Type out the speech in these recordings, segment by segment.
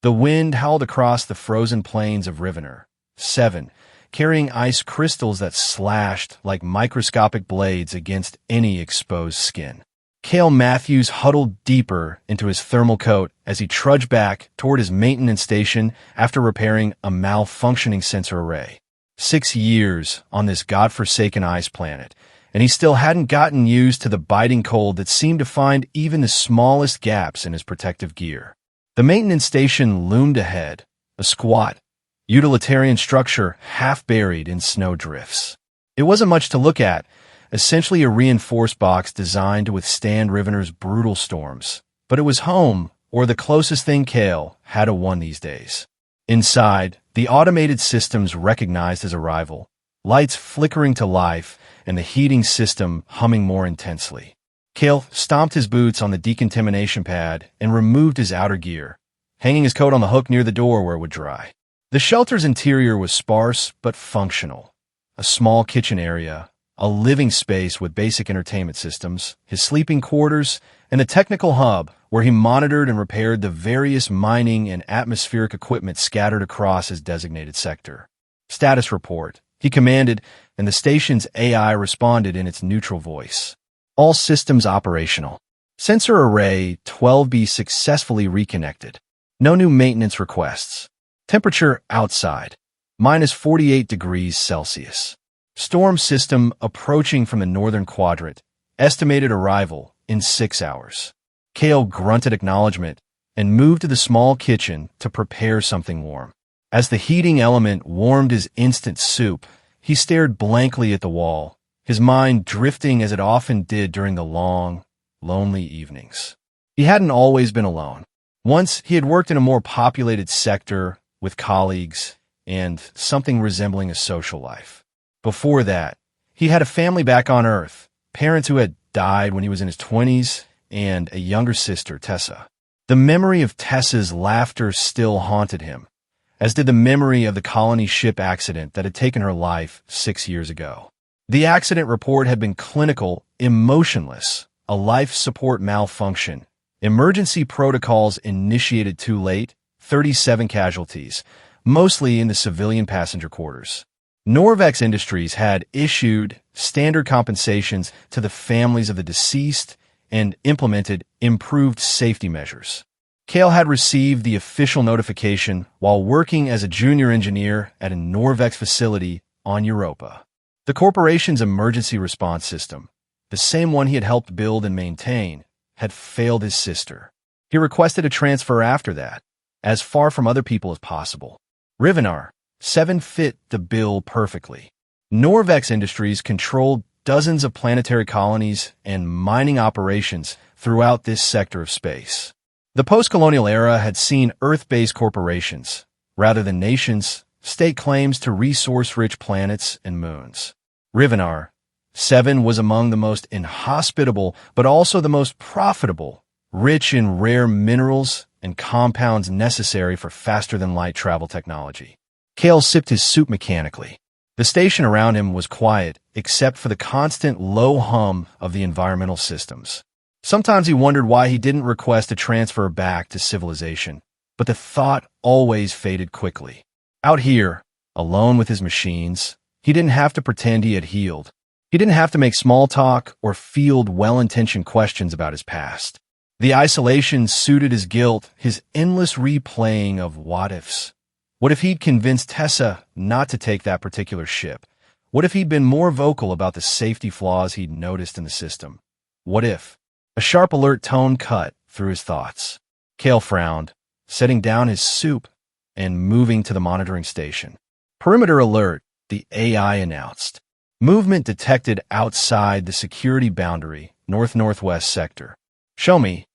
The wind howled across the frozen plains of Rivener. 7. Carrying ice crystals that slashed like microscopic blades against any exposed skin. Cale Matthews huddled deeper into his thermal coat as he trudged back toward his maintenance station after repairing a malfunctioning sensor array. 6 years on this godforsaken ice planet, and he still hadn't gotten used to the biting cold that seemed to find even the smallest gaps in his protective gear. The maintenance station loomed ahead, a squat, utilitarian structure half buried in snow drifts. It wasn't much to look at, essentially a reinforced box designed to withstand Rivener's brutal storms. But it was home, or the closest thing Cale had to one these days. Inside, the automated systems recognized his arrival, lights flickering to life and the heating system humming more intensely. Cale stomped his boots on the decontamination pad and removed his outer gear, hanging his coat on the hook near the door where it would dry. The shelter's interior was sparse but functional. A small kitchen area, a living space with basic entertainment systems, his sleeping quarters, and a technical hub where he monitored and repaired the various mining and atmospheric equipment scattered across his designated sector. Status report, he commanded, and the station's AI responded in its neutral voice. All systems operational. Sensor array 12B successfully reconnected. No new maintenance requests. Temperature outside, -48 degrees Celsius. Storm system approaching from the northern quadrant. Estimated arrival in 6 hours. Cale grunted acknowledgement and moved to the small kitchen to prepare something warm. As the heating element warmed his instant soup, he stared blankly at the wall, his mind drifting as it often did during the long, lonely evenings. He hadn't always been alone. Once he had worked in a more populated sector with colleagues and something resembling a social life. Before that, he had a family back on Earth, parents who had died when he was in his 20s, and a younger sister, Tessa. The memory of Tessa's laughter still haunted him, as did the memory of the colony ship accident that had taken her life 6 years ago. The accident report had been clinical, emotionless, a life support malfunction, emergency protocols initiated too late, 37 casualties, mostly in the civilian passenger quarters. Norvex Industries had issued standard compensations to the families of the deceased and implemented improved safety measures. Cale had received the official notification while working as a junior engineer at a Norvex facility on Europa. The corporation's emergency response system, the same one he had helped build and maintain, had failed his sister. He requested a transfer after that, as far from other people as possible. Rivener 7 fit the bill perfectly. Norvex Industries controlled dozens of planetary colonies and mining operations throughout this sector of space. The post-colonial era had seen Earth-based corporations, rather than nations, stake claims to resource-rich planets and moons. Rivener 7 was among the most inhospitable, but also the most profitable, rich in rare minerals and compounds necessary for faster-than-light travel technology. Cale sipped his soup mechanically. The station around him was quiet, except for the constant low hum of the environmental systems. Sometimes he wondered why he didn't request a transfer back to civilization, but the thought always faded quickly. Out here, alone with his machines, he didn't have to pretend he had healed. He didn't have to make small talk or field well-intentioned questions about his past. The isolation suited his guilt, his endless replaying of what-ifs. What if he'd convinced Tessa not to take that particular ship? What if he'd been more vocal about the safety flaws he'd noticed in the system? What if? A sharp alert tone cut through his thoughts. Cale frowned, setting down his soup and moving to the monitoring station. Perimeter alert, the AI announced. Movement detected outside the security boundary, north-northwest sector. Show me,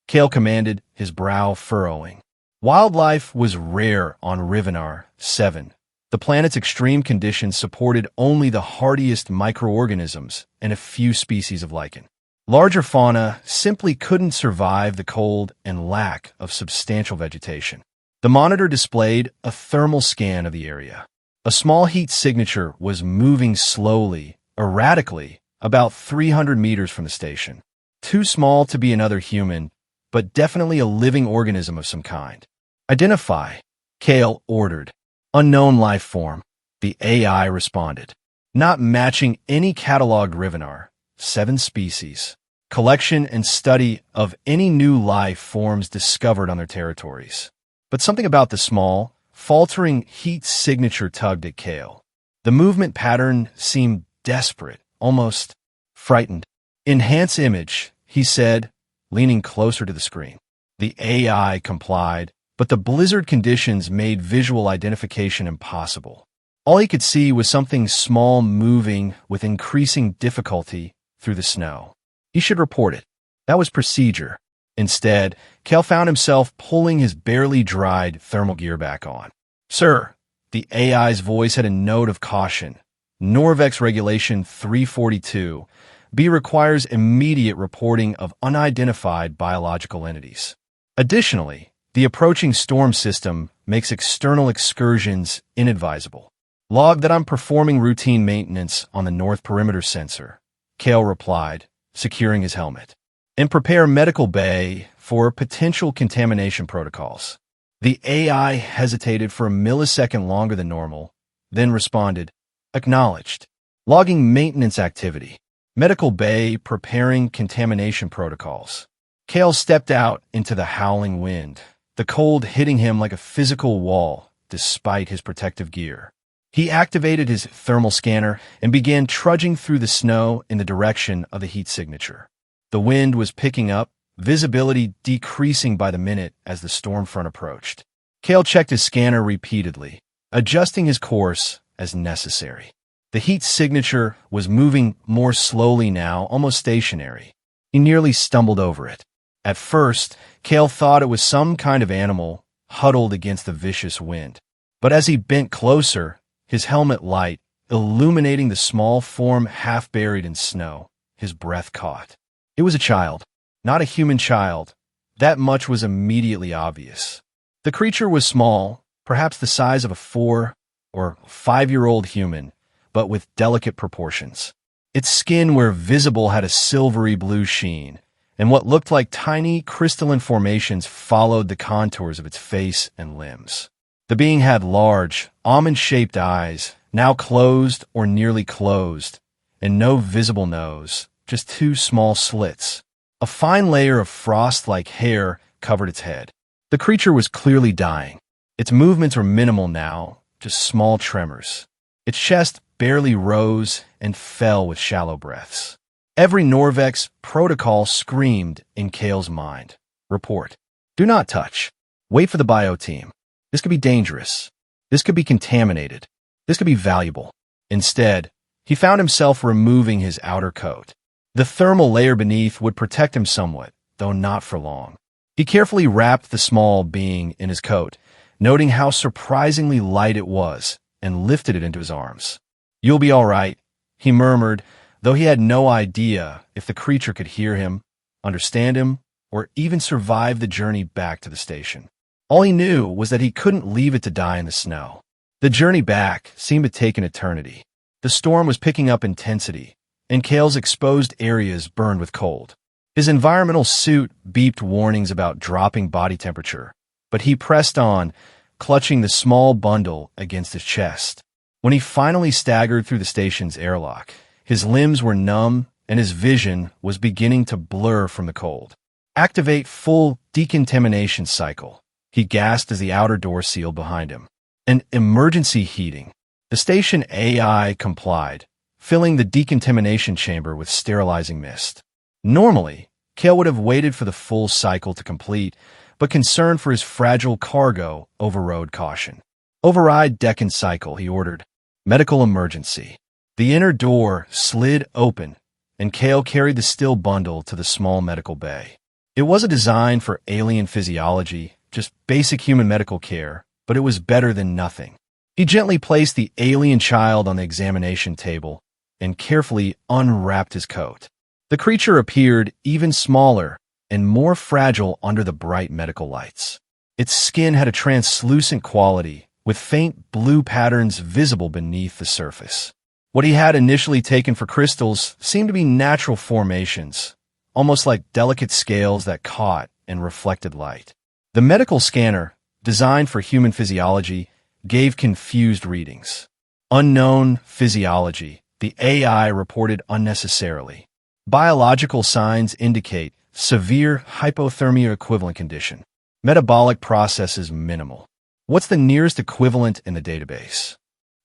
Cale commanded, his brow furrowing. Wildlife was rare on Rivener 7. The planet's extreme conditions supported only the hardiest microorganisms and a few species of lichen. Larger fauna simply couldn't survive the cold and lack of substantial vegetation. The monitor displayed a thermal scan of the area. A small heat signature was moving slowly, erratically, about 300 meters from the station. Too small to be another human, but definitely a living organism of some kind. Identify, Kale ordered. Unknown life form. The AI responded. Not matching any cataloged Rivenar. 7 species. Collection and study of any new life forms discovered on their territories. But something about the small, faltering heat signature tugged at Kale. The movement pattern seemed desperate, almost frightened. Enhance image, he said, leaning closer to the screen. The AI complied, but the blizzard conditions made visual identification impossible. All he could see was something small moving with increasing difficulty through the snow. He should report it. That was procedure. Instead, Kale found himself pulling his barely dried thermal gear back on. Sir, the AI's voice had a note of caution. Norvex Regulation 342 B requires immediate reporting of unidentified biological entities. Additionally, the approaching storm system makes external excursions inadvisable. Log that I'm performing routine maintenance on the north perimeter sensor, Kale replied, securing his helmet. And prepare medical bay for potential contamination protocols. The AI hesitated for a millisecond longer than normal, then responded, acknowledged. Logging maintenance activity. Medical bay preparing contamination protocols. Kale stepped out into the howling wind, the cold hitting him like a physical wall despite his protective gear. He activated his thermal scanner and began trudging through the snow in the direction of the heat signature. The wind was picking up, visibility decreasing by the minute as the storm front approached. Kale checked his scanner repeatedly, adjusting his course as necessary. The heat signature was moving more slowly now, almost stationary. He nearly stumbled over it. At first, Kale thought it was some kind of animal huddled against the vicious wind. But as he bent closer, his helmet light illuminating the small form half buried in snow, his breath caught. It was a child, not a human child. That much was immediately obvious. The creature was small, perhaps the size of a 4 or 5-year-old human, but with delicate proportions. Its skin, where visible, had a silvery blue sheen, and what looked like tiny crystalline formations followed the contours of its face and limbs. The being had large, almond-shaped eyes, now closed or nearly closed, and no visible nose, just 2 small slits. A fine layer of frost-like hair covered its head. The creature was clearly dying. Its movements were minimal now, just small tremors. Its chest barely rose and fell with shallow breaths. Every Norvex protocol screamed in Kale's mind. Report. Do not touch. Wait for the bio team. This could be dangerous. This could be contaminated. This could be valuable. Instead, he found himself removing his outer coat. The thermal layer beneath would protect him somewhat, though not for long. He carefully wrapped the small being in his coat, noting how surprisingly light it was, and lifted it into his arms. You'll be all right, he murmured, though he had no idea if the creature could hear him, understand him, or even survive the journey back to the station. All he knew was that he couldn't leave it to die in the snow. The journey back seemed to take an eternity. The storm was picking up intensity, and Kale's exposed areas burned with cold. His environmental suit beeped warnings about dropping body temperature, but he pressed on, clutching the small bundle against his chest. When he finally staggered through the station's airlock, his limbs were numb and his vision was beginning to blur from the cold. Activate full decontamination cycle, he gasped as the outer door sealed behind him. An emergency heating. The station AI complied, filling the decontamination chamber with sterilizing mist. Normally, Kale would have waited for the full cycle to complete, but concern for his fragile cargo overrode caution. Override Deccan cycle, he ordered. Medical emergency. The inner door slid open, and Kale carried the still bundle to the small medical bay. It wasn't designed for alien physiology, just basic human medical care, but it was better than nothing. He gently placed the alien child on the examination table and carefully unwrapped his coat. The creature appeared even smaller and more fragile under the bright medical lights. Its skin had a translucent quality, with faint blue patterns visible beneath the surface. What he had initially taken for crystals seemed to be natural formations, almost like delicate scales that caught and reflected light. The medical scanner, designed for human physiology, gave confused readings. Unknown physiology, the AI reported unnecessarily. Biological signs indicate severe hypothermia equivalent condition. Metabolic processes minimal. What's the nearest equivalent in the database?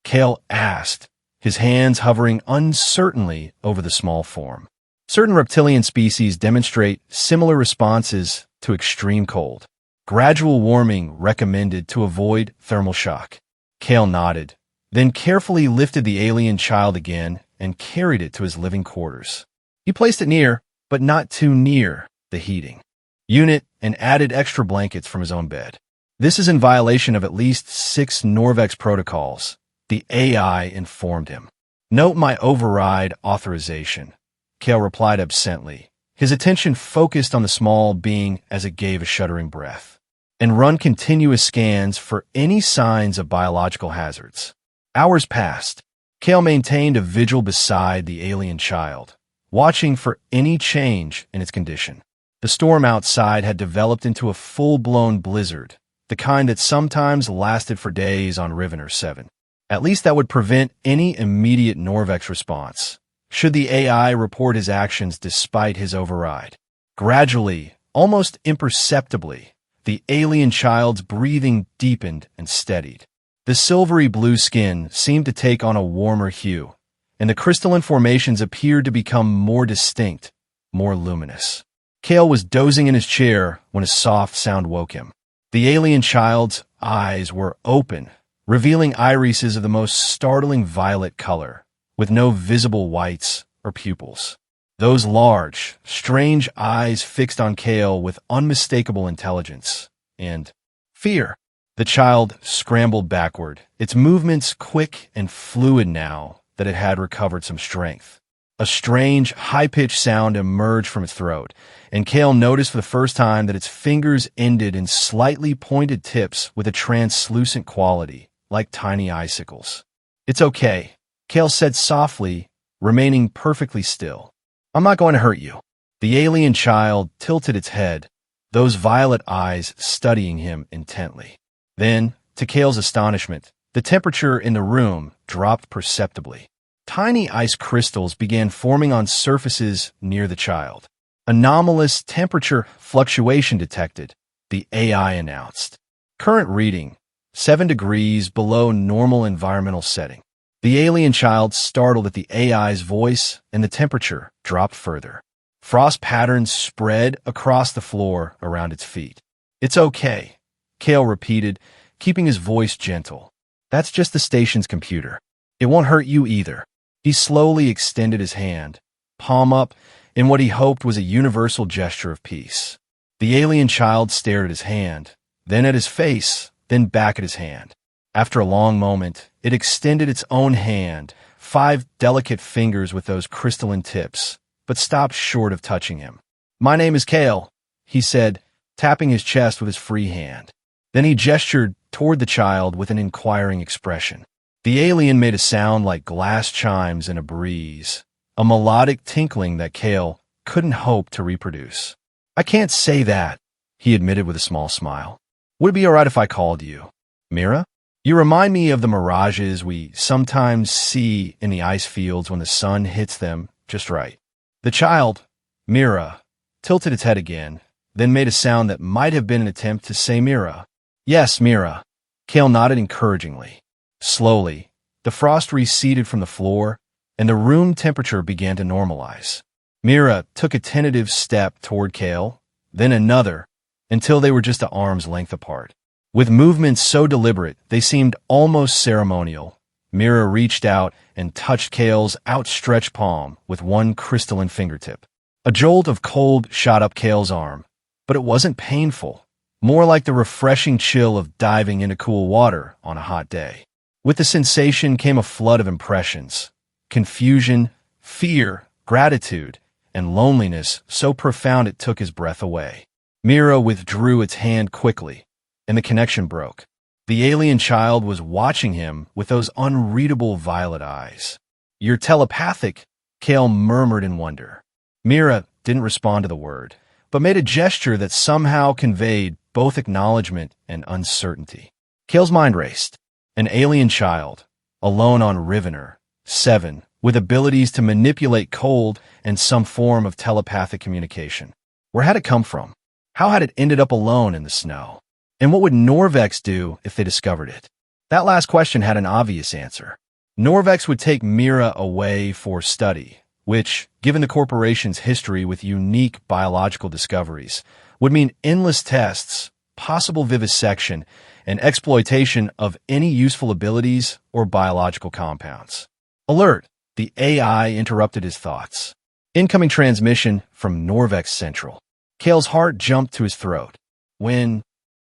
Kale asked, his hands hovering uncertainly over the small form. Certain reptilian species demonstrate similar responses to extreme cold. Gradual warming recommended to avoid thermal shock. Kale nodded, then carefully lifted the alien child again and carried it to his living quarters. He placed it near, but not too near, the heating unit and added extra blankets from his own bed. This is in violation of at least 6 Norvex protocols, the AI informed him. Note my override authorization, Kale replied absently, his attention focused on the small being as it gave a shuddering breath. And run continuous scans for any signs of biological hazards. Hours passed. Kale maintained a vigil beside the alien child, watching for any change in its condition. The storm outside had developed into a full-blown blizzard, the kind that sometimes lasted for days on Rivener 7. At least that would prevent any immediate Norvex response, should the AI report his actions despite his override. Gradually, almost imperceptibly, the alien child's breathing deepened and steadied. The silvery blue skin seemed to take on a warmer hue, and the crystalline formations appeared to become more distinct, more luminous. Kale was dozing in his chair when a soft sound woke him. The alien child's eyes were open, revealing irises of the most startling violet color, with no visible whites or pupils. Those large, strange eyes fixed on Kale with unmistakable intelligence and fear. The child scrambled backward, its movements quick and fluid now that it had recovered some strength. A strange, high-pitched sound emerged from its throat, and Kale noticed for the first time that its fingers ended in slightly pointed tips with a translucent quality, like tiny icicles. "It's okay," Kale said softly, remaining perfectly still. "I'm not going to hurt you." The alien child tilted its head, those violet eyes studying him intently. Then, to Kale's astonishment, the temperature in the room dropped perceptibly. Tiny ice crystals began forming on surfaces near the child. "Anomalous temperature fluctuation detected," the AI announced. "Current reading, 7 degrees below normal environmental setting." The alien child startled at the AI's voice, and the temperature dropped further. Frost patterns spread across the floor around its feet. "It's okay," Kale repeated, keeping his voice gentle. "That's just the station's computer. It won't hurt you either." He slowly extended his hand, palm up, in what he hoped was a universal gesture of peace. The alien child stared at his hand, then at his face, then back at his hand. After a long moment, it extended its own hand, 5 delicate fingers with those crystalline tips, but stopped short of touching him. "My name is Kale," he said, tapping his chest with his free hand. Then he gestured toward the child with an inquiring expression. The alien made a sound like glass chimes in a breeze, a melodic tinkling that Kale couldn't hope to reproduce. "I can't say that," he admitted with a small smile. "Would it be all right if I called you Mira? You remind me of the mirages we sometimes see in the ice fields when the sun hits them just right." The child, Mira, tilted its head again, then made a sound that might have been an attempt to say Mira. "Yes, Mira." Kale nodded encouragingly. Slowly, the frost receded from the floor, and the room temperature began to normalize. Mira took a tentative step toward Kale, then another, until they were just an arm's length apart. With movements so deliberate they seemed almost ceremonial, Mira reached out and touched Kale's outstretched palm with one crystalline fingertip. A jolt of cold shot up Kale's arm, but it wasn't painful, more like the refreshing chill of diving into cool water on a hot day. With the sensation came a flood of impressions, confusion, fear, gratitude, and loneliness so profound it took his breath away. Mira withdrew its hand quickly, and the connection broke. The alien child was watching him with those unreadable violet eyes. "You're telepathic," Kale murmured in wonder. Mira didn't respond to the word, but made a gesture that somehow conveyed both acknowledgement and uncertainty. Kale's mind raced. An alien child, alone on Rivener, 7, with abilities to manipulate cold and some form of telepathic communication. Where had it come from? How had it ended up alone in the snow? And what would Norvex do if they discovered it? That last question had an obvious answer. Norvex would take Mira away for study, which, given the corporation's history with unique biological discoveries, would mean endless tests, possible vivisection, and exploitation of any useful abilities or biological compounds. Alert! The AI interrupted his thoughts. Incoming transmission from Norvex Central. Kale's heart jumped to his throat. When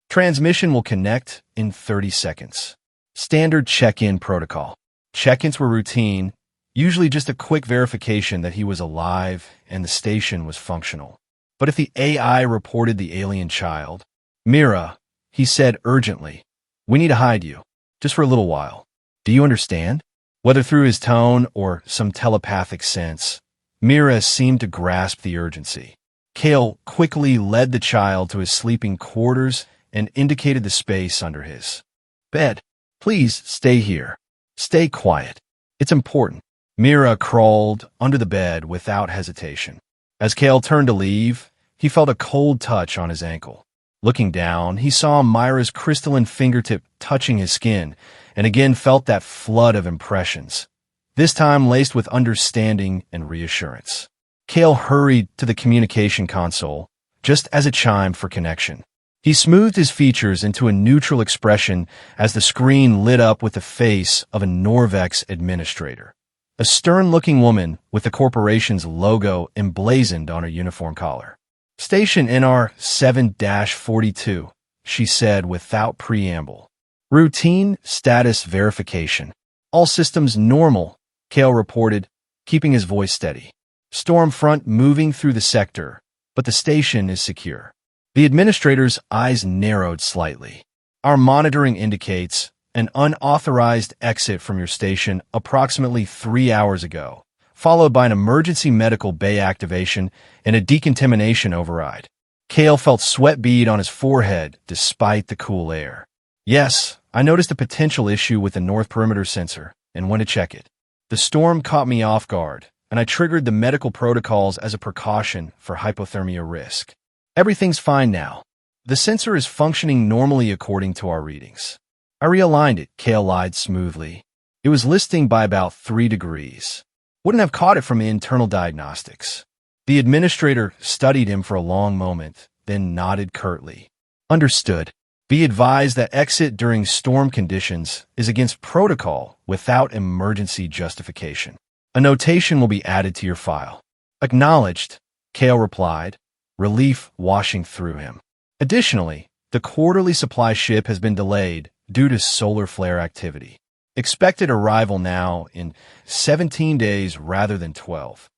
transmission will connect in 30 seconds. Standard check-in protocol. Check-ins were routine, usually just a quick verification that he was alive and the station was functional. But if the AI reported the alien child, Mira, he said urgently, we need to hide you, just for a little while. Do you understand? Whether through his tone or some telepathic sense, Mira seemed to grasp the urgency. Kale quickly led the child to his sleeping quarters and indicated the space under his bed. Please stay here. Stay quiet. It's important. Mira crawled under the bed without hesitation. As Kale turned to leave, he felt a cold touch on his ankle. Looking down, he saw Myra's crystalline fingertip touching his skin and again felt that flood of impressions, this time laced with understanding and reassurance. Kale hurried to the communication console, just as it chimed for connection. He smoothed his features into a neutral expression as the screen lit up with the face of a Norvex administrator, a stern-looking woman with the corporation's logo emblazoned on her uniform collar. Station NR 7-42, she said without preamble. Routine status verification. All systems normal, Kale reported, keeping his voice steady. Storm front moving through the sector, but the station is secure. The administrator's eyes narrowed slightly. Our monitoring indicates an unauthorized exit from your station approximately 3 hours ago, followed by an emergency medical bay activation and a decontamination override. Kale felt sweat bead on his forehead despite the cool air. Yes, I noticed a potential issue with the north perimeter sensor and went to check it. The storm caught me off guard, and I triggered the medical protocols as a precaution for hypothermia risk. Everything's fine now. The sensor is functioning normally according to our readings. I realigned it, Kale lied smoothly. It was listing by about 3 degrees. Wouldn't have caught it from internal diagnostics. The administrator studied him for a long moment, then nodded curtly. Understood. Be advised that exit during storm conditions is against protocol without emergency justification. A notation will be added to your file. Acknowledged, Kale replied, relief washing through him. Additionally, the quarterly supply ship has been delayed due to solar flare activity. Expected arrival now in 17 days rather than 12.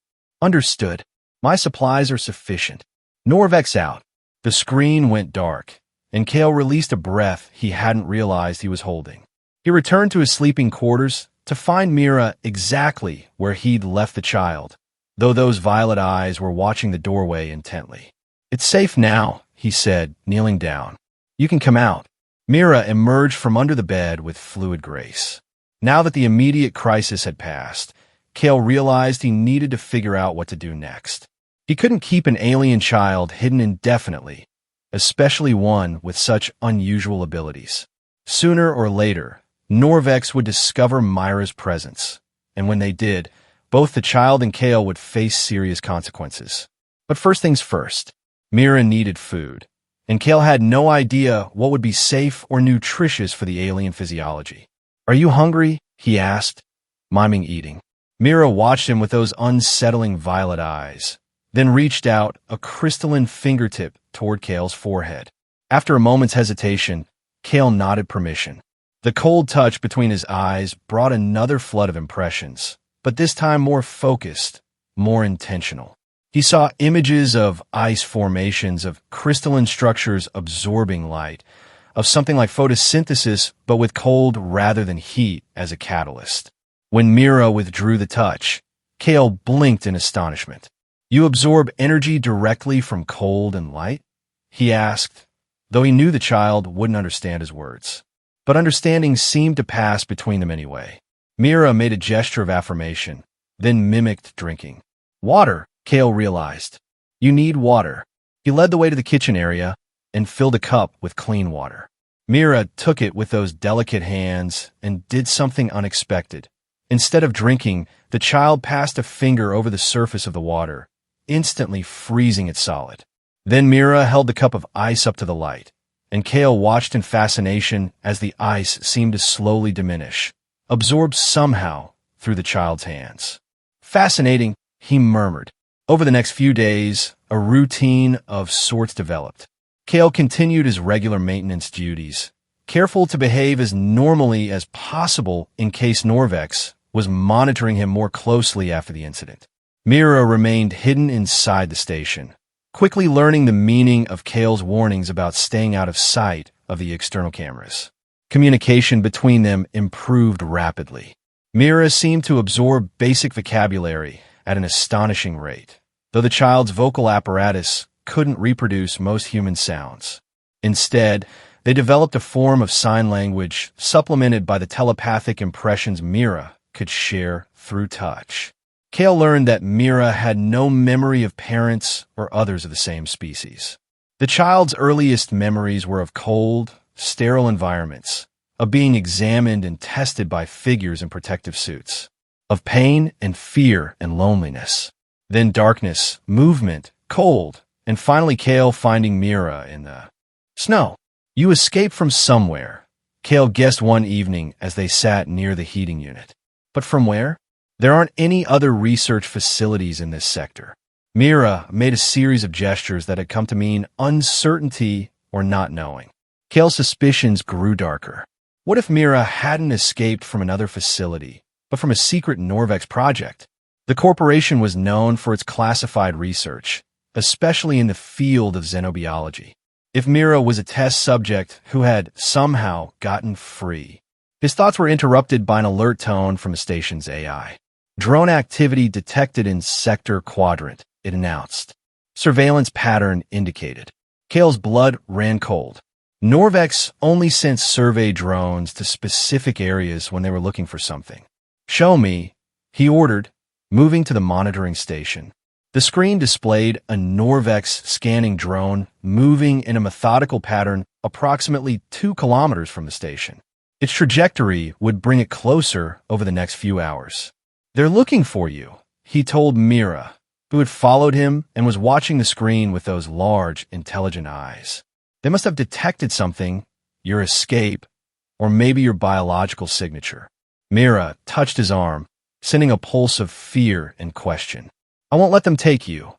Understood. My supplies are sufficient. Norvex out. The screen went dark, and Kale released a breath he hadn't realized he was holding. He returned to his sleeping quarters to find Mira exactly where he'd left the child, though those violet eyes were watching the doorway intently. It's safe now, he said, kneeling down. You can come out. Mira emerged from under the bed with fluid grace. Now that the immediate crisis had passed, Kale realized he needed to figure out what to do next. He couldn't keep an alien child hidden indefinitely, especially one with such unusual abilities. Sooner or later, Norvex would discover Myra's presence, and when they did, both the child and Kale would face serious consequences. But first things first, Mira needed food, and Kale had no idea what would be safe or nutritious for the alien physiology. Are you hungry? He asked, miming eating. Mira watched him with those unsettling violet eyes, then reached out a crystalline fingertip toward Kale's forehead. After a moment's hesitation, Kale nodded permission. The cold touch between his eyes brought another flood of impressions, but this time more focused, more intentional. He saw images of ice formations, of crystalline structures absorbing light, of something like photosynthesis but with cold rather than heat as a catalyst. When Mira withdrew the touch, Kale blinked in astonishment. You absorb energy directly from cold and light? He asked, though he knew the child wouldn't understand his words. But understanding seemed to pass between them anyway. Mira made a gesture of affirmation, then mimicked drinking. Water, Kale realized. You need water. He led the way to the kitchen area and filled a cup with clean water. Mira took it with those delicate hands and did something unexpected. Instead of drinking, the child passed a finger over the surface of the water, instantly freezing it solid. Then Mira held the cup of ice up to the light, and Kale watched in fascination as the ice seemed to slowly diminish, absorbed somehow through the child's hands. Fascinating, he murmured. Over the next few days, a routine of sorts developed. Kale continued his regular maintenance duties, careful to behave as normally as possible in case Norvex was monitoring him more closely after the incident. Mira remained hidden inside the station, quickly learning the meaning of Kale's warnings about staying out of sight of the external cameras. Communication between them improved rapidly. Mira seemed to absorb basic vocabulary at an astonishing rate, though the child's vocal apparatus couldn't reproduce most human sounds. Instead, they developed a form of sign language supplemented by the telepathic impressions Mira could share through touch. Kale learned that Mira had no memory of parents or others of the same species. The child's earliest memories were of cold, sterile environments, of being examined and tested by figures in protective suits, of pain and fear and loneliness. Then darkness, movement, cold, and finally Kale finding Mira in the snow. You escaped from somewhere, Kale guessed one evening as they sat near the heating unit. But from where? There aren't any other research facilities in this sector. Mira made a series of gestures that had come to mean uncertainty or not knowing. Kale's suspicions grew darker. What if Mira hadn't escaped from another facility, but from a secret Norvex project? The corporation was known for its classified research, especially in the field of xenobiology. If Mira was a test subject who had somehow gotten free, his thoughts were interrupted by an alert tone from the station's AI. Drone activity detected in Sector Quadrant, it announced. Surveillance pattern indicated. Kale's blood ran cold. Norvex only sent survey drones to specific areas when they were looking for something. Show me, he ordered, moving to the monitoring station. The screen displayed a Norvex scanning drone moving in a methodical pattern approximately 2 kilometers from the station. Its trajectory would bring it closer over the next few hours. They're looking for you, he told Mira, who had followed him and was watching the screen with those large, intelligent eyes. They must have detected something, your escape, or maybe your biological signature. Mira touched his arm, sending a pulse of fear and question. I won't let them take you,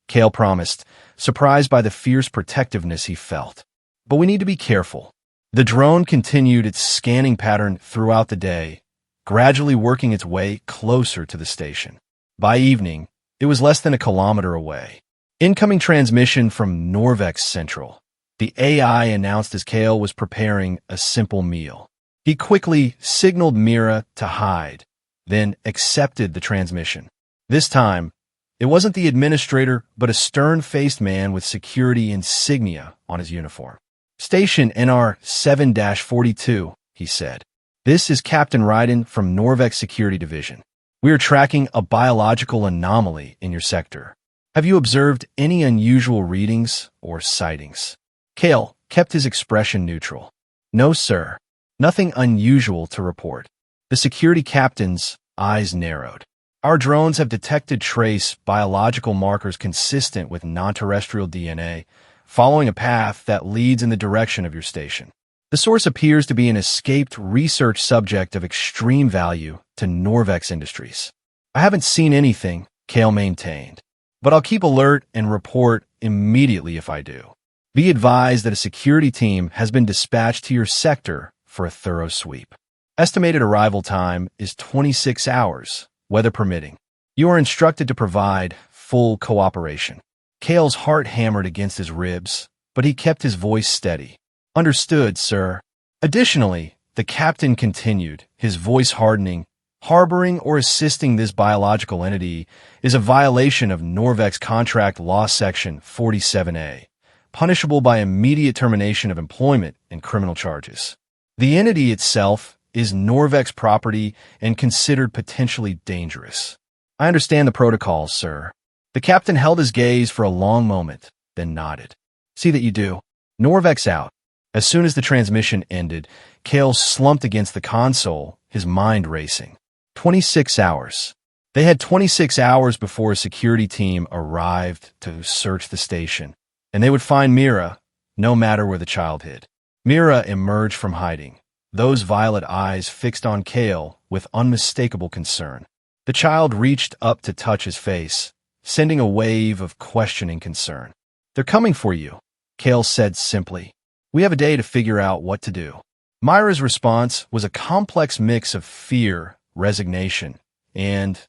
Kale promised, surprised by the fierce protectiveness he felt. But we need to be careful. The drone continued its scanning pattern throughout the day, gradually working its way closer to the station. By evening, it was less than 1 kilometer away. Incoming transmission from Norvex Central. The AI announced as Kale was preparing a simple meal. He quickly signaled Mira to hide, then accepted the transmission. This time, it wasn't the administrator, but a stern-faced man with security insignia on his uniform. Station NR 7-42, he said. This is Captain Ryden from Norvex Security Division. We are tracking a biological anomaly in your sector. Have you observed any unusual readings or sightings? Kale kept his expression neutral. No, sir. Nothing unusual to report. The security captain's eyes narrowed. Our drones have detected trace biological markers consistent with non-terrestrial DNA, following a path that leads in the direction of your station. The source appears to be an escaped research subject of extreme value to Norvex Industries. I haven't seen anything, Kale maintained, but I'll keep alert and report immediately if I do. Be advised that a security team has been dispatched to your sector for a thorough sweep. Estimated arrival time is 26 hours, weather permitting. You are instructed to provide full cooperation. Kale's heart hammered against his ribs, but he kept his voice steady. Understood, sir. Additionally, the captain continued, his voice hardening, harboring or assisting this biological entity is a violation of Norvex Contract Law Section 47A, punishable by immediate termination of employment and criminal charges. The entity itself is Norvex property and considered potentially dangerous. I understand the protocols, sir. The captain held his gaze for a long moment, then nodded. See that you do. Norvex out. As soon as the transmission ended, Kale slumped against the console, his mind racing. 26 hours. They had 26 hours before a security team arrived to search the station, and they would find Mira, no matter where the child hid. Mira emerged from hiding, those violet eyes fixed on Kale with unmistakable concern. The child reached up to touch his face, sending a wave of questioning concern. They're coming for you, Kale said simply. We have a day to figure out what to do. Myra's response was a complex mix of fear, resignation, and,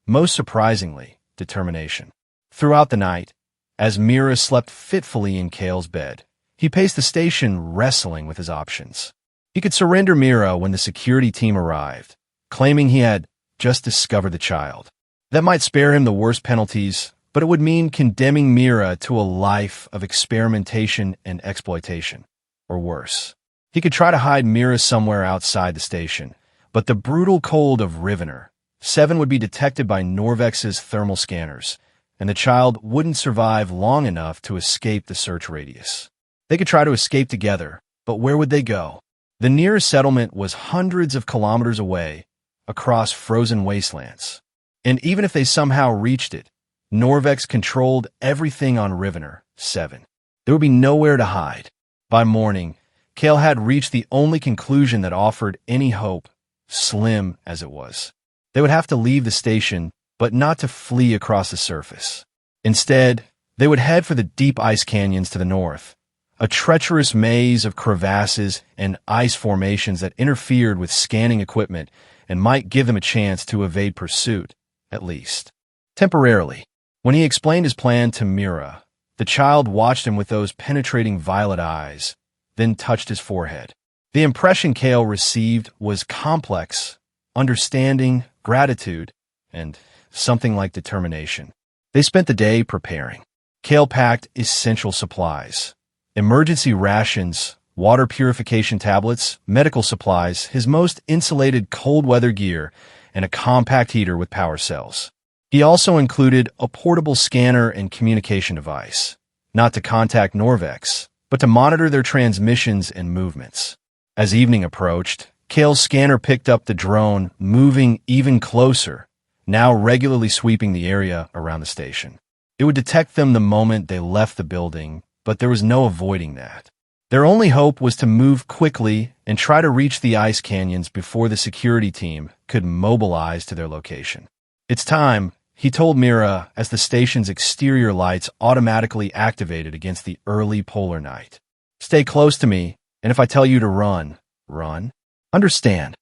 most surprisingly, determination. Throughout the night, as Mira slept fitfully in Kale's bed, he paced the station wrestling with his options. He could surrender Mira when the security team arrived, claiming he had just discovered the child. That might spare him the worst penalties, but it would mean condemning Mira to a life of experimentation and exploitation, or worse. He could try to hide Mira somewhere outside the station, but the brutal cold of Rivener 7 would be detected by Norvex's thermal scanners, and the child wouldn't survive long enough to escape the search radius. They could try to escape together, but where would they go? The nearest settlement was hundreds of kilometers away, across frozen wastelands. And even if they somehow reached it, Norvex controlled everything on Rivener 7. There would be nowhere to hide. By morning, Kale had reached the only conclusion that offered any hope, slim as it was. They would have to leave the station, but not to flee across the surface. Instead, they would head for the deep ice canyons to the north, a treacherous maze of crevasses and ice formations that interfered with scanning equipment and might give them a chance to evade pursuit, at least. Temporarily, when he explained his plan to Mira, the child watched him with those penetrating violet eyes, then touched his forehead. The impression Kale received was complex, understanding, gratitude, and something like determination. They spent the day preparing. Kale packed essential supplies, emergency rations, water purification tablets, medical supplies, his most insulated cold weather gear, and a compact heater with power cells. He also included a portable scanner and communication device, not to contact Norvex, but to monitor their transmissions and movements. As evening approached, Kale's scanner picked up the drone moving even closer, now regularly sweeping the area around the station. It would detect them the moment they left the building, but there was no avoiding that. Their only hope was to move quickly and try to reach the ice canyons before the security team could mobilize to their location. It's time, he told Mira as the station's exterior lights automatically activated against the early polar night. Stay close to me, and if I tell you to run, run. Understand.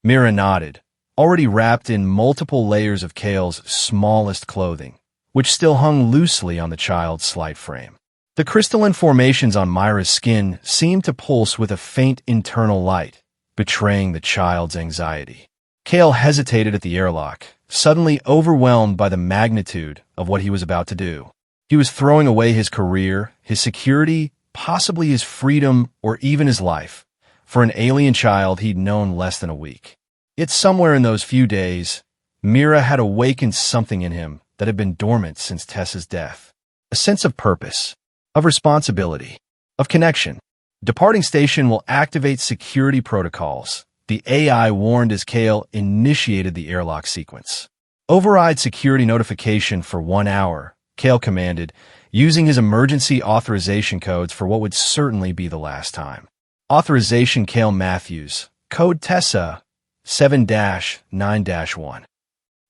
Mira nodded, already wrapped in multiple layers of Kale's smallest clothing, which still hung loosely on the child's slight frame. The crystalline formations on Myra's skin seemed to pulse with a faint internal light, betraying the child's anxiety. Kale hesitated at the airlock, suddenly overwhelmed by the magnitude of what he was about to do. He was throwing away his career, his security, possibly his freedom, or even his life, for an alien child he'd known less than a week. Yet somewhere in those few days, Mira had awakened something in him that had been dormant since Tessa's death. A sense of purpose, of responsibility, of connection. Departing station will activate security protocols, the AI warned as Kale initiated the airlock sequence. Override security notification for 1 hour, Kale commanded, using his emergency authorization codes for what would certainly be the last time. Authorization Kale Matthews, code Tessa 7-9-1.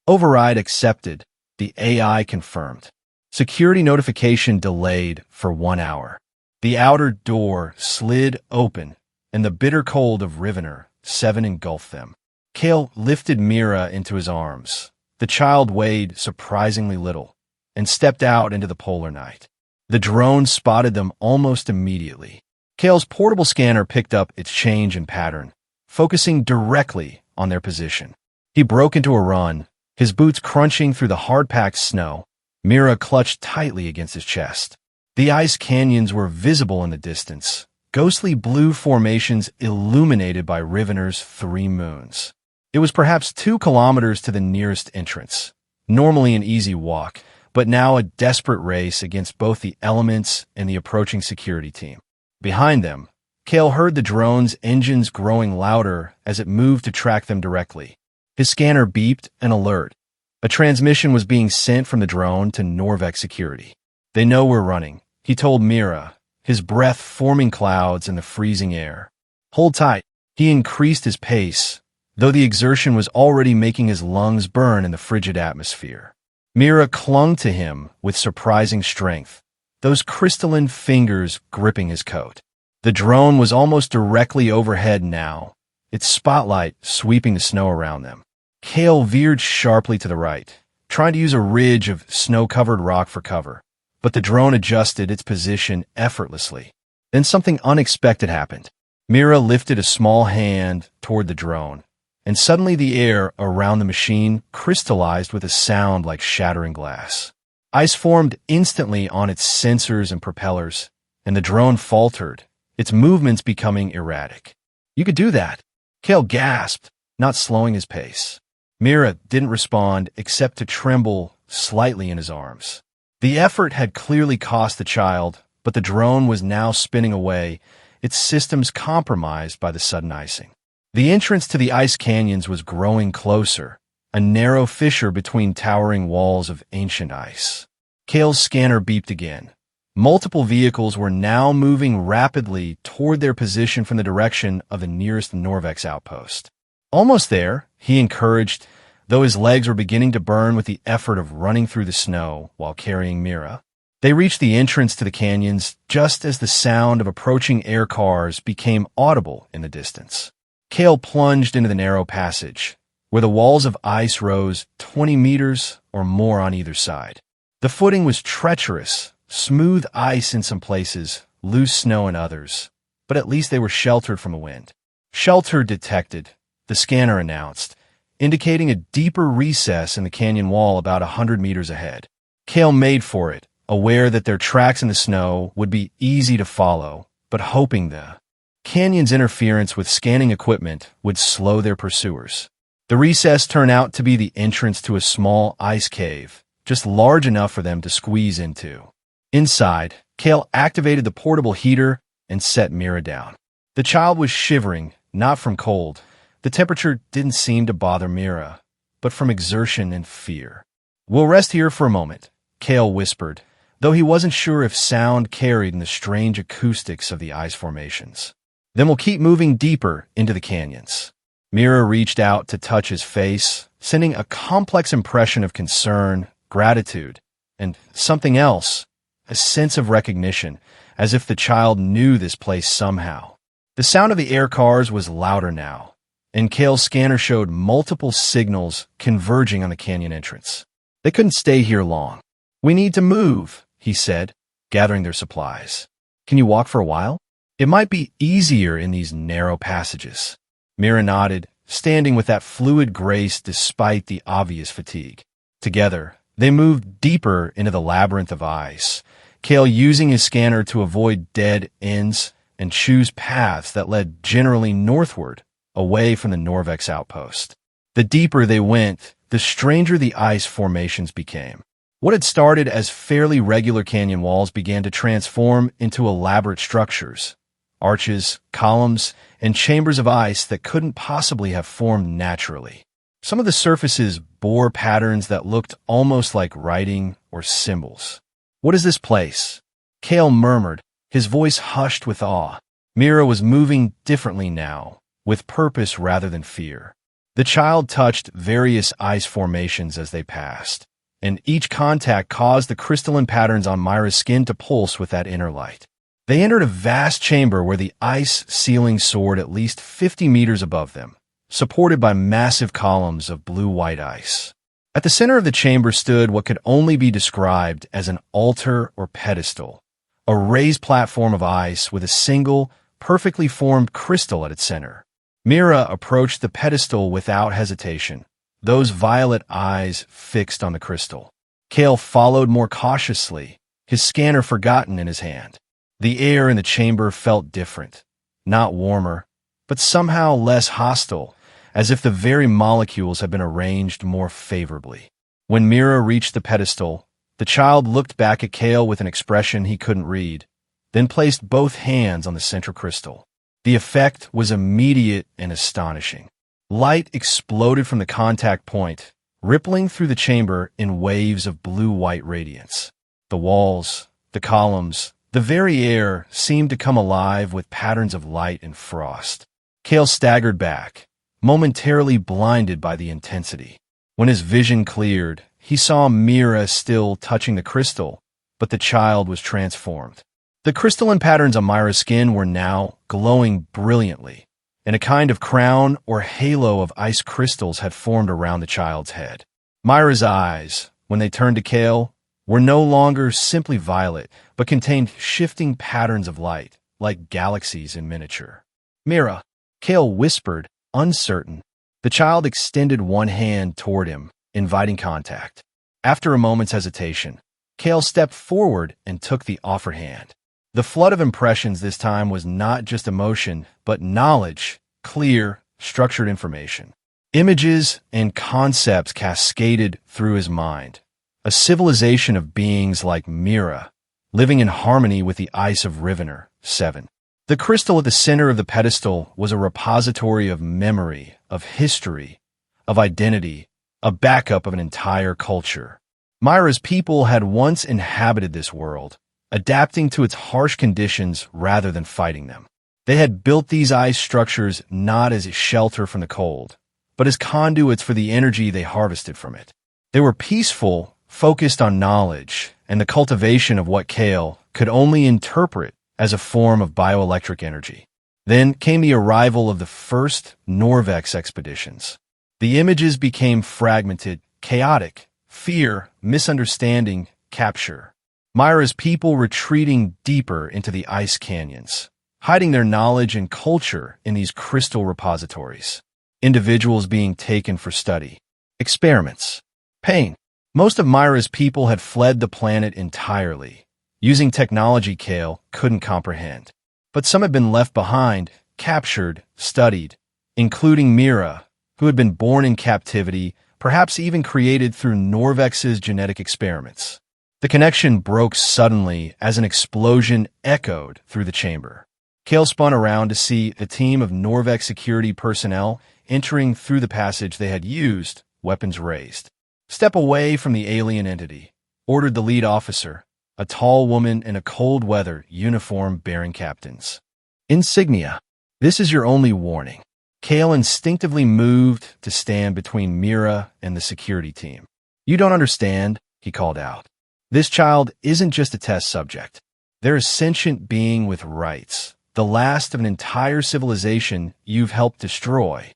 Override accepted, the AI confirmed. Security notification delayed for 1 hour. The outer door slid open, and the bitter cold of Rivener 7 engulfed them. Kale lifted Mira into his arms. The child weighed surprisingly little, and stepped out into the polar night. The drone spotted them almost immediately. Kale's portable scanner picked up its change in pattern, focusing directly on their position. He broke into a run, his boots crunching through the hard-packed snow. Mira clutched tightly against his chest. The ice canyons were visible in the distance, ghostly blue formations illuminated by Rivener's 3 moons. It was perhaps 2 kilometers to the nearest entrance, normally an easy walk, but now a desperate race against both the elements and the approaching security team. Behind them, Cale heard the drone's engines growing louder as it moved to track them directly. His scanner beeped an alert. A transmission was being sent from the drone to Norvec security. "They know we're running," he told Mira, his breath forming clouds in the freezing air. "Hold tight." He increased his pace, though the exertion was already making his lungs burn in the frigid atmosphere. Mira clung to him with surprising strength, those crystalline fingers gripping his coat. The drone was almost directly overhead now, its spotlight sweeping the snow around them. Cale veered sharply to the right, trying to use a ridge of snow-covered rock for cover, but the drone adjusted its position effortlessly. Then something unexpected happened. Mira lifted a small hand toward the drone, and suddenly the air around the machine crystallized with a sound like shattering glass. Ice formed instantly on its sensors and propellers, and the drone faltered, its movements becoming erratic. "You could do that," Cale gasped, not slowing his pace. Mira didn't respond except to tremble slightly in his arms. The effort had clearly cost the child, but the drone was now spinning away, its systems compromised by the sudden icing. The entrance to the ice canyons was growing closer, a narrow fissure between towering walls of ancient ice. Cale's scanner beeped again. Multiple vehicles were now moving rapidly toward their position from the direction of the nearest Norvex outpost. "Almost there," he encouraged, though his legs were beginning to burn with the effort of running through the snow while carrying Mira. They reached the entrance to the canyons just as the sound of approaching air cars became audible in the distance. Cale plunged into the narrow passage, where the walls of ice rose 20 meters or more on either side. The footing was treacherous, smooth ice in some places, loose snow in others, but at least they were sheltered from the wind. "Shelter detected," the scanner announced, indicating a deeper recess in the canyon wall about 100 meters ahead. Cale made for it, aware that their tracks in the snow would be easy to follow, but hoping the canyon's interference with scanning equipment would slow their pursuers. The recess turned out to be the entrance to a small ice cave, just large enough for them to squeeze into. Inside, Cale activated the portable heater and set Mira down. The child was shivering, not from cold. The temperature didn't seem to bother Mira, but from exertion and fear. "We'll rest here for a moment," Cale whispered, though he wasn't sure if sound carried in the strange acoustics of the ice formations. "Then we'll keep moving deeper into the canyons." Mira reached out to touch his face, sending a complex impression of concern, gratitude, and something else, a sense of recognition, as if the child knew this place somehow. The sound of the air cars was louder now, and Cale's scanner showed multiple signals converging on the canyon entrance. They couldn't stay here long. "We need to move," he said, gathering their supplies. "Can you walk for a while? It might be easier in these narrow passages." Mira nodded, standing with that fluid grace despite the obvious fatigue. Together, they moved deeper into the labyrinth of ice, Cale using his scanner to avoid dead ends and choose paths that led generally northward, away from the Norvex outpost. The deeper they went, the stranger the ice formations became. What had started as fairly regular canyon walls began to transform into elaborate structures, arches, columns, and chambers of ice that couldn't possibly have formed naturally. Some of the surfaces bore patterns that looked almost like writing or symbols. "What is this place?" Cale murmured, his voice hushed with awe. Mira was moving differently now, with purpose rather than fear. The child touched various ice formations as they passed, and each contact caused the crystalline patterns on Mira's skin to pulse with that inner light. They entered a vast chamber where the ice ceiling soared at least 50 meters above them, supported by massive columns of blue-white ice. At the center of the chamber stood what could only be described as an altar or pedestal, a raised platform of ice with a single, perfectly formed crystal at its center. Mira approached the pedestal without hesitation, those violet eyes fixed on the crystal. Cale followed more cautiously, his scanner forgotten in his hand. The air in the chamber felt different, not warmer, but somehow less hostile, as if the very molecules had been arranged more favorably. When Mira reached the pedestal, the child looked back at Kale with an expression he couldn't read, then placed both hands on the central crystal. The effect was immediate and astonishing. Light exploded from the contact point, rippling through the chamber in waves of blue-white radiance. The walls, the columns, the very air seemed to come alive with patterns of light and frost. Kale staggered back, momentarily blinded by the intensity. When his vision cleared, he saw Mira still touching the crystal, but the child was transformed. The crystalline patterns on Myra's skin were now glowing brilliantly, and a kind of crown or halo of ice crystals had formed around the child's head. Myra's eyes, when they turned to Kale, were no longer simply violet, but contained shifting patterns of light, like galaxies in miniature. "Mira," Kale whispered, uncertain. The child extended one hand toward him, inviting contact. After a moment's hesitation, Kale stepped forward and took the offered hand. The flood of impressions this time was not just emotion, but knowledge, clear, structured information. Images and concepts cascaded through his mind. A civilization of beings like Mira, living in harmony with the ice of Rivener. 7. The crystal at the center of the pedestal was a repository of memory, of history, of identity, a backup of an entire culture. Myra's people had once inhabited this world, adapting to its harsh conditions rather than fighting them. They had built these ice structures not as shelter from the cold, but as conduits for the energy they harvested from it. They were peaceful, focused on knowledge and the cultivation of what Kale could only interpret as a form of bioelectric energy. Then came the arrival of the first Norvex expeditions. The images became fragmented, chaotic, fear, misunderstanding, capture. Myra's people retreating deeper into the ice canyons, hiding their knowledge and culture in these crystal repositories. Individuals being taken for study. Experiments. Pain. Most of Myra's people had fled the planet entirely, using technology Kale couldn't comprehend. But some had been left behind, captured, studied, including Mira, who had been born in captivity, perhaps even created through Norvex's genetic experiments. The connection broke suddenly as an explosion echoed through the chamber. Kale spun around to see a team of Norvex security personnel entering through the passage they had used, weapons raised. "Step away from the alien entity," ordered the lead officer, a tall woman in a cold-weather uniform bearing captain's insignia. "This is your only warning." Kale instinctively moved to stand between Mira and the security team. "You don't understand," he called out. "This child isn't just a test subject. They're a sentient being with rights, the last of an entire civilization you've helped destroy."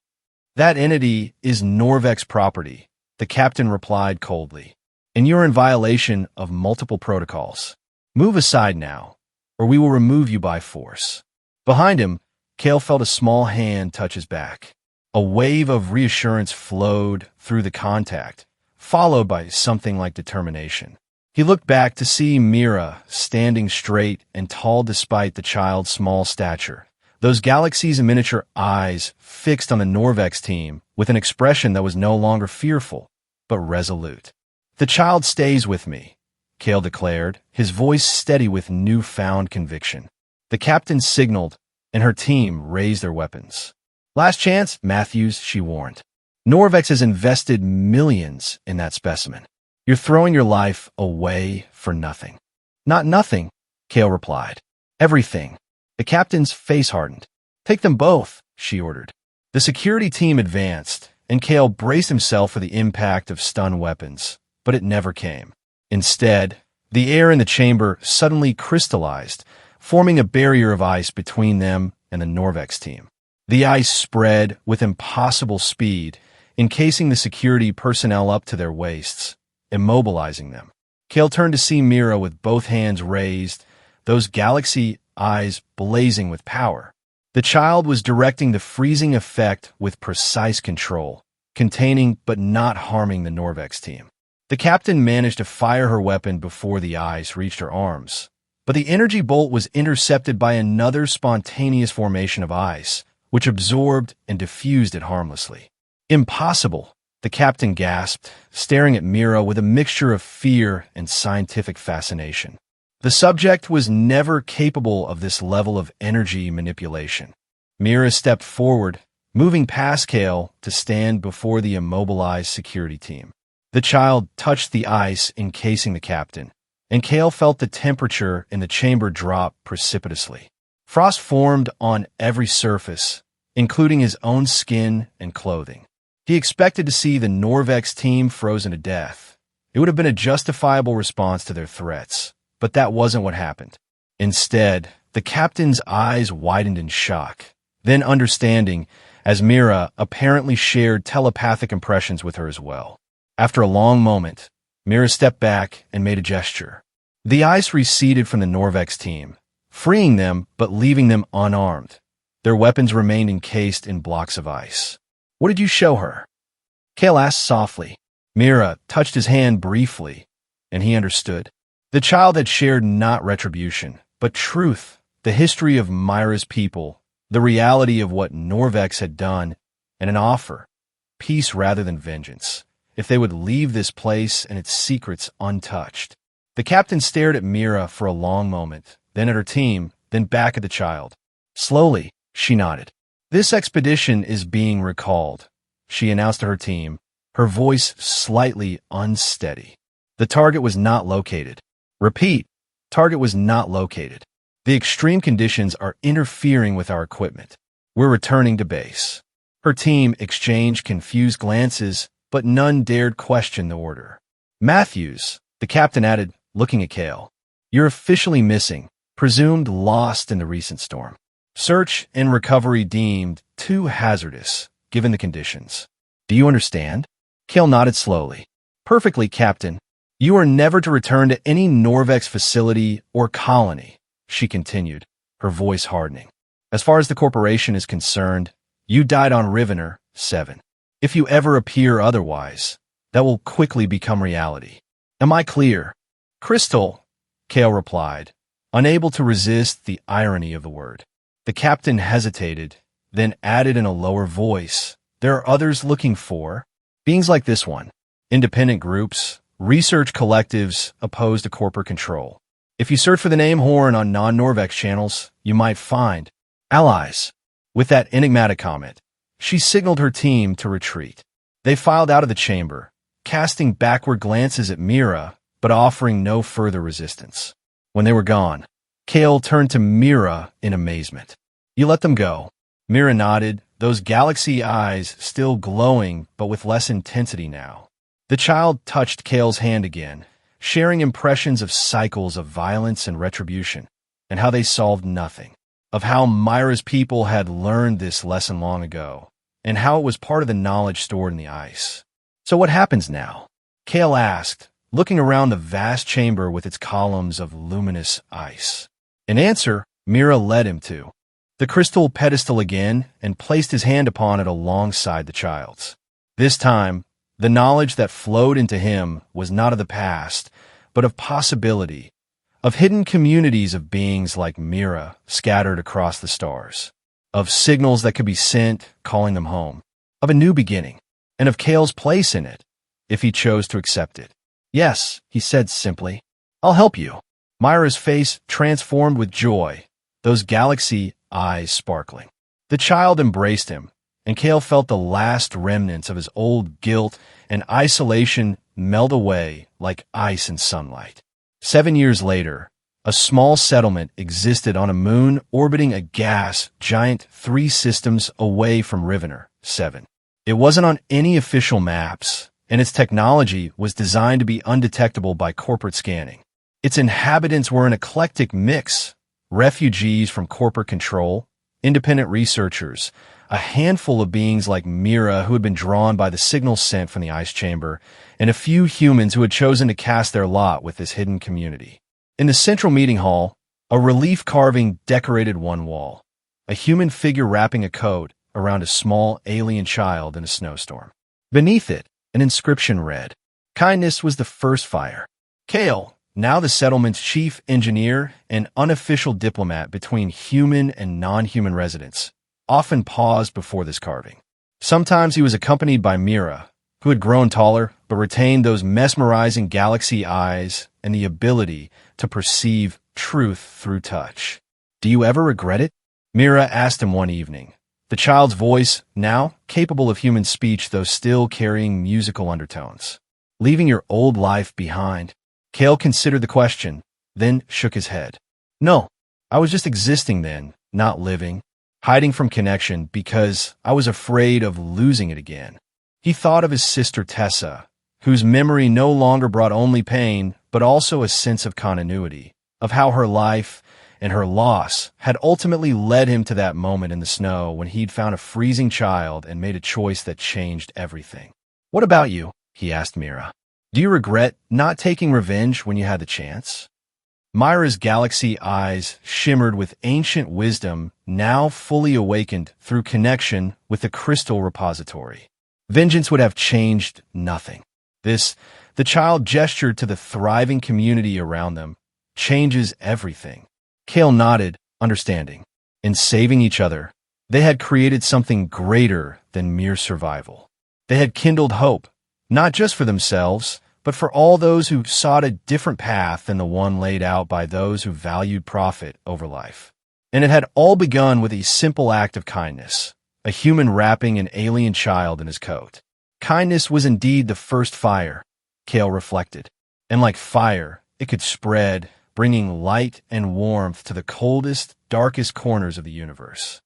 "That entity is Norvex property," the captain replied coldly, "and you're in violation of multiple protocols. Move aside now, or we will remove you by force." Behind him, Kale felt a small hand touch his back. A wave of reassurance flowed through the contact, followed by something like determination. He looked back to see Mira standing straight and tall despite the child's small stature, those galaxies in miniature eyes fixed on the Norvex team with an expression that was no longer fearful, but resolute. "The child stays with me," Kale declared, his voice steady with newfound conviction. The captain signaled, and her team raised their weapons. "Last chance, Matthews," she warned. "Norvex has invested millions in that specimen. You're throwing your life away for nothing." "Not nothing," Kale replied. "Everything." The captain's face hardened. "Take them both," she ordered. The security team advanced, and Kale braced himself for the impact of stun weapons, but it never came. Instead, the air in the chamber suddenly crystallized, forming a barrier of ice between them and the Norvex team. The ice spread with impossible speed, encasing the security personnel up to their waists, immobilizing them. Kale turned to see Mira with both hands raised, those galaxy eyes blazing with power. The child was directing the freezing effect with precise control, containing but not harming the Norvex team. The captain managed to fire her weapon before the ice reached her arms, but the energy bolt was intercepted by another spontaneous formation of ice, which absorbed and diffused it harmlessly. Impossible, the captain gasped, staring at Mira with a mixture of fear and scientific fascination. The subject was never capable of this level of energy manipulation. Mira stepped forward, moving past Kale to stand before the immobilized security team. The child touched the ice encasing the captain, and Kale felt the temperature in the chamber drop precipitously. Frost formed on every surface, including his own skin and clothing. He expected to see the Norvex team frozen to death. It would have been a justifiable response to their threats, but that wasn't what happened. Instead, the captain's eyes widened in shock, then understanding, as Mira apparently shared telepathic impressions with her as well. After a long moment, Mira stepped back and made a gesture. The ice receded from the Norvex team, freeing them but leaving them unarmed. Their weapons remained encased in blocks of ice. "What did you show her?" Kale asked softly. Mira touched his hand briefly, and he understood. The child had shared not retribution, but truth, the history of Myra's people, the reality of what Norvex had done, and an offer, peace rather than vengeance, if they would leave this place and its secrets untouched. The captain stared at Mira for a long moment, then at her team, then back at the child. Slowly, she nodded. "This expedition is being recalled," she announced to her team, her voice slightly unsteady. "The target was not located. Repeat, target was not located. The extreme conditions are interfering with our equipment. We're returning to base." Her team exchanged confused glances, but none dared question the order. "Matthews," the captain added, looking at Kale, "you're officially missing, presumed lost in the recent storm. Search and recovery deemed too hazardous, given the conditions. Do you understand?" Kale nodded slowly. "Perfectly, Captain. You are never to return to any Norvex facility or colony," she continued, her voice hardening. "As far as the corporation is concerned, you died on Rivener 7. If you ever appear otherwise, that will quickly become reality. Am I clear?" "Crystal," Kale replied, unable to resist the irony of the word. The captain hesitated, then added in a lower voice, "There are others looking for beings like this one. Independent groups, research collectives opposed to corporate control. If you search for the name Horn on non-Norvex channels, you might find allies." With that enigmatic comment, she signaled her team to retreat. They filed out of the chamber, casting backward glances at Mira, but offering no further resistance. When they were gone, Kale turned to Mira in amazement. "You let them go?" Mira nodded, those galaxy eyes still glowing but with less intensity now. The child touched Kale's hand again, sharing impressions of cycles of violence and retribution, and how they solved nothing, of how Myra's people had learned this lesson long ago, and how it was part of the knowledge stored in the ice. "So what happens now?" Kale asked, looking around the vast chamber with its columns of luminous ice. In answer, Mira led him to the crystal pedestal again and placed his hand upon it alongside the child's. This time, the knowledge that flowed into him was not of the past, but of possibility, of hidden communities of beings like Mira scattered across the stars, of signals that could be sent calling them home, of a new beginning, and of Kale's place in it, if he chose to accept it. "Yes," he said simply, "I'll help you." Myra's face transformed with joy, those galaxy eyes sparkling. The child embraced him, and Kale felt the last remnants of his old guilt and isolation melt away like ice in sunlight. 7 years later, a small settlement existed on a moon orbiting a gas giant 3 systems away from Rivener 7. It wasn't on any official maps, and its technology was designed to be undetectable by corporate scanning. Its inhabitants were an eclectic mix: refugees from corporate control, independent researchers, a handful of beings like Mira who had been drawn by the signals sent from the ice chamber, and a few humans who had chosen to cast their lot with this hidden community. In the central meeting hall, a relief carving decorated one wall, a human figure wrapping a coat around a small alien child in a snowstorm. Beneath it, an inscription read, Kindness was the first fire. Kale, now the settlement's chief engineer and unofficial diplomat between human and non-human residents, often paused before this carving. Sometimes he was accompanied by Mira, who had grown taller but retained those mesmerizing galaxy eyes and the ability to perceive truth through touch. "Do you ever regret it?" Mira asked him one evening, the child's voice now capable of human speech though still carrying musical undertones. "Leaving your old life behind?" Kale considered the question, then shook his head. "No, I was just existing then, not living, hiding from connection because I was afraid of losing it again." He thought of his sister Tessa, whose memory no longer brought only pain, but also a sense of continuity, of how her life and her loss had ultimately led him to that moment in the snow when he'd found a freezing child and made a choice that changed everything. "What about you?" he asked Mira. "Do you regret not taking revenge when you had the chance?" Myra's galaxy eyes shimmered with ancient wisdom now fully awakened through connection with the crystal repository. Vengeance would have changed nothing. The child gestured to the thriving community around them, changes everything. Kale nodded, understanding. In saving each other, they had created something greater than mere survival. They had kindled hope, not just for themselves, but for all those who sought a different path than the one laid out by those who valued profit over life. And it had all begun with a simple act of kindness, a human wrapping an alien child in his coat. Kindness was indeed the first fire, Kale reflected, and like fire, it could spread, bringing light and warmth to the coldest, darkest corners of the universe.